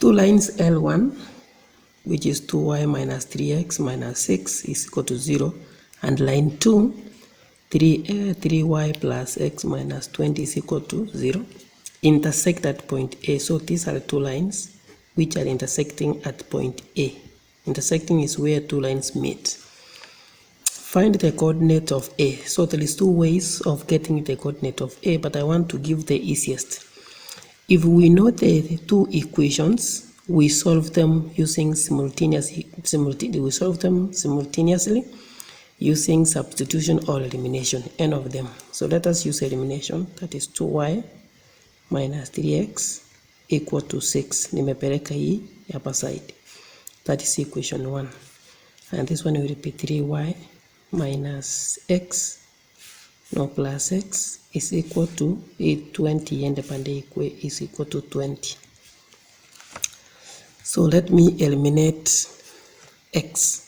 two lines L1, which is 2y minus 3x minus 6 is equal to 0, and line 2, 3y plus x minus 20 is equal to 0, intersect at point A. So these are two lines which are intersecting at point A. Intersecting is where two lines meet. Find the coordinate of A. So there is two ways of getting the coordinate of A, but I want to give the easiest. If we know the two equations, we solve them using simultaneously using substitution or elimination, n of them. So let us use elimination. That is 2y minus 3x equal to 6. Nimepeleka hii hapa side. That is equation 1. And this one will repeat 3y minus x plus x is equal to 20, and the pande is equal to 20. So let me eliminate x.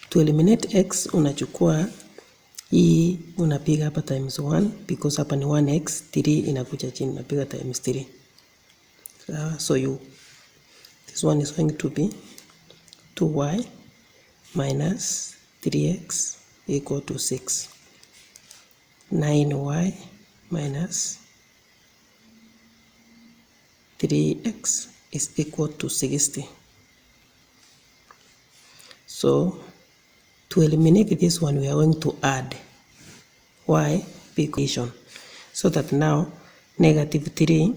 To eliminate x, unachukua hii unapiga hapa times 1 because hapa ni 1x, 3 inakuja chini, unapiga times 3. So this one is going to be 2y minus 3x equal to 6. 9y minus 3x is equal to 60. So to eliminate this one, we are going to add y equation, so that now negative 3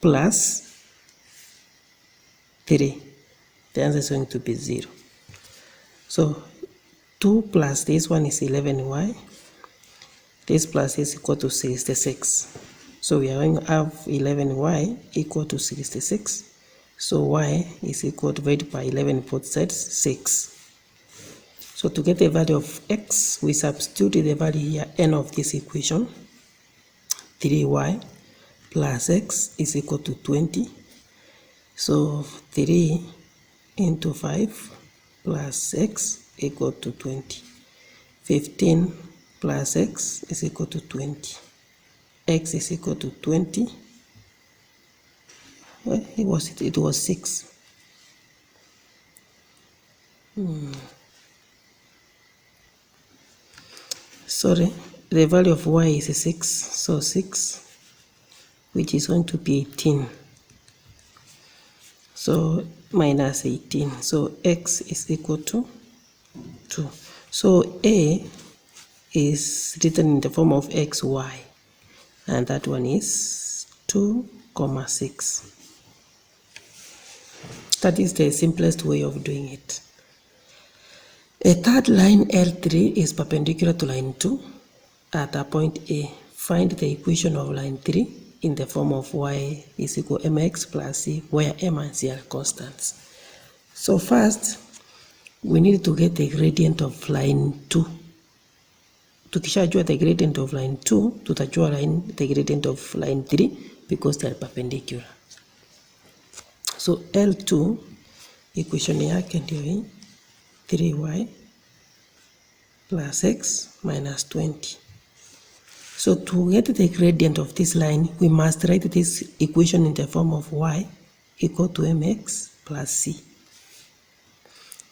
plus 3, the answer is going to be 0. So 2 plus this one is 11y. This plus is equal to 66. So we are going to have 11y equal to 66. So y is equal to, divided by 11 both sides, 6. So to get the value of x, we substitute the value here, n of this equation. 3y plus x is equal to 20. So 3 into 5 plus x equal to 20. 15 plus x is equal to 20. X is equal to 20. Well, it was 6. Sorry, the value of y is 6. So 6, which is going to be 18. So minus 18. So x is equal to 2. So A is written in the form of xy, and that one is 2,6. That is the simplest way of doing it. A third line L3 is perpendicular to line 2 at a point A. Find the equation of line 3 in the form of y is equal to mx plus c, where m and c are constants. So first, we need to get the gradient of line 2. Tukishajua the gradient of line 2, tutajua the gradient of line 3 because they are perpendicular. So L2 equation yake ndio hii, 3y plus x minus 20. So to get the gradient of this line, we must write this equation in the form of y equal to mx plus c.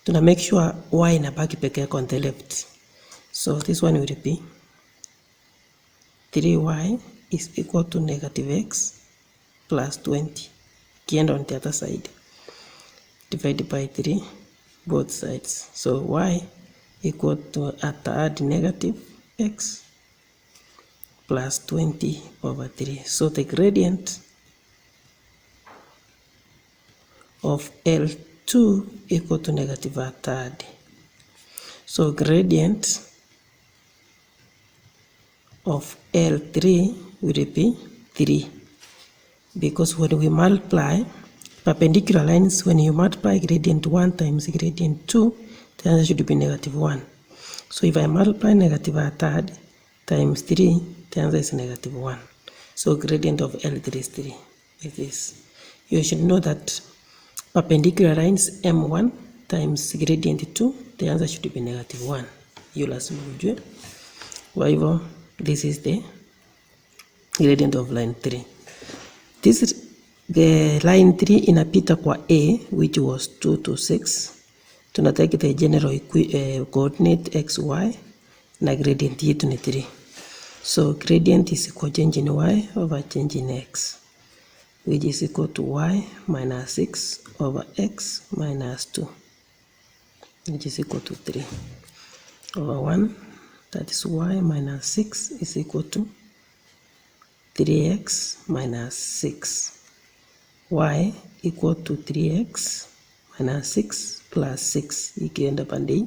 Tuna make sure y inabaki peke yake on the left. So this one will be 3y is equal to negative x plus 20. Kienda on the other side, divided by 3 both sides. So y equal to, add negative x plus 20 over 3. So the gradient of L2 equal to negative a third. So gradient of L3 will be 3, because when we multiply perpendicular lines, when you multiply gradient 1 times gradient 2, the answer should be negative 1. So if I multiply negative a third times 3, the answer is negative 1. So gradient of L3 is 3, like this. You should know that perpendicular lines M1 times gradient 2, the answer should be negative 1. You lazima ujue. Kwa hivyo, this is the gradient of line 3. This the line 3 inapita kwa A, which was 2 to 6. Tunatake the general coordinate x, y, na gradient yetu ni 3. So gradient is equal to change in y over change in x, which is equal to y minus 6 over x minus 2, which is equal to 3 over 1. That is y minus 6 is equal to 3x minus 6. Y equal to 3x minus 6 plus 6. Ikienda pande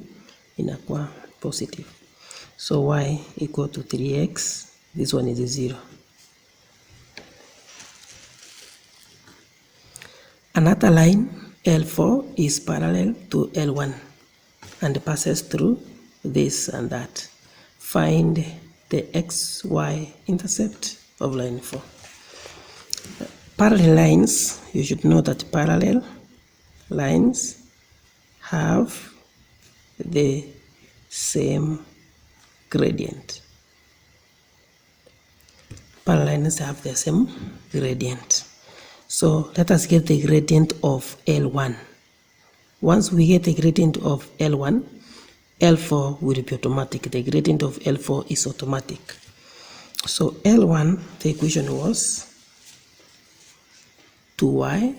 inakuwa positive. So y equal to 3x. This one is 0. Another line, L4, is parallel to L1 and passes through this and that. Find the xy intercept of line 4. Parallel lines, you should know that parallel lines have the same gradient. Parallel lines have the same gradient. So let us get the gradient of L1. Once we get the gradient of L1, L4 will be automatic. The gradient of L4 is automatic. So L1, the equation was 2y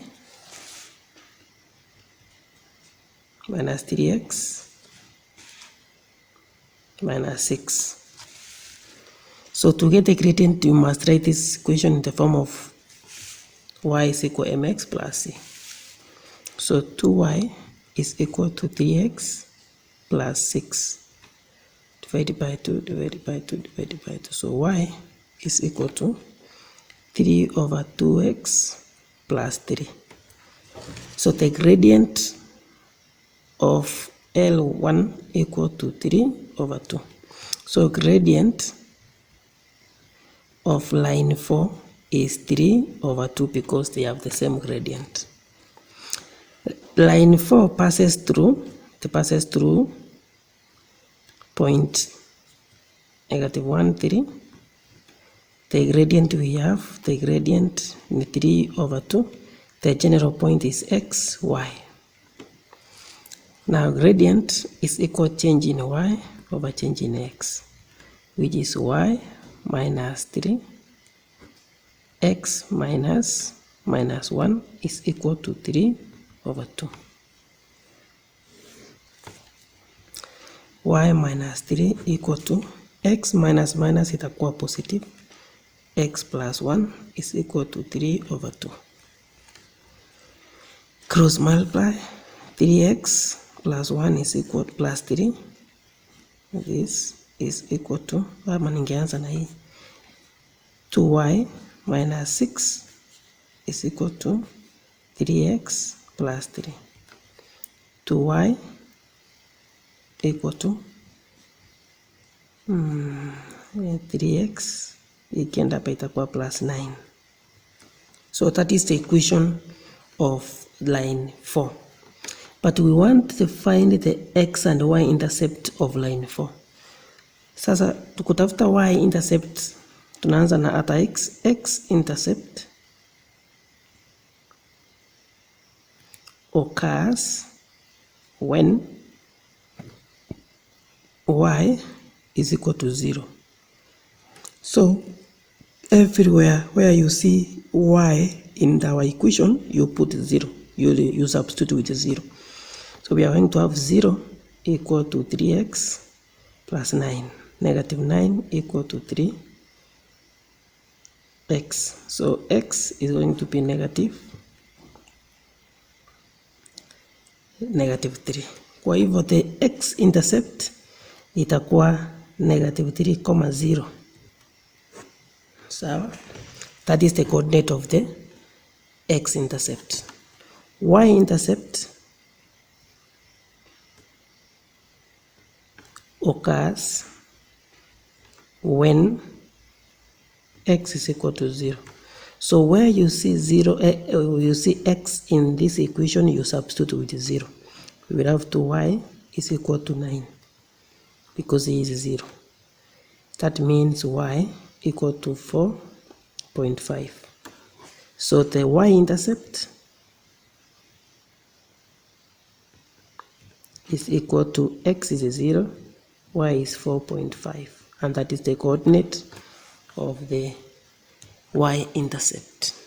minus 3x minus 6. So to get the gradient, you must write this equation in the form of y is equal to mx plus c. So 2y is equal to 3x plus 6 divided by 2, divided by 2, divided by 2. So y is equal to 3 over 2x plus 3. So the gradient of L1 equal to 3 over 2. So gradient of line 4 is 3 over 2 because they have the same gradient. Line 4 passes through point -1, 3. The gradient we have, the gradient is 3 over 2. The general point is x, y. Now gradient is equal to change in y over change in x, which is y minus 3, x minus 1 is equal to 3 over 2. Y minus 3 equal to x minus minus itakuwa positive. X plus 1 is equal to 3 over 2. Cross multiply, 3x plus 1 is equal to plus 3. This is equal to, kama ningeanza na hii, 2y minus 6 is equal to 3x plus 3. 2y equal to 3x ikienda hapa itakuwa plus 9. So that is the equation of line 4. But we want to find the x and y intercept of line 4. Sasa tukutafuta y intercept, tunaanza na ata x intercept occurs when y is equal to 0. So everywhere where you see y in our equation, you put 0. You substitute with 0. So we are going to have 0 equal to 3x plus 9. Negative 9 equal to 3x. So x is going to be negative 3. Kwa hivyo the x intercept itakuwa negative 3, 0. So that is the coordinate of the x intercept. Y intercept occurs when x is equal to 0. So where you see 0, you see x in this equation, you substitute with 0. We will have 2y is equal to 9 because it is 0. That means y equal to 4.5. So the y-intercept is equal to x is 0, y is 4.5, and that is the coordinate of the y-intercept.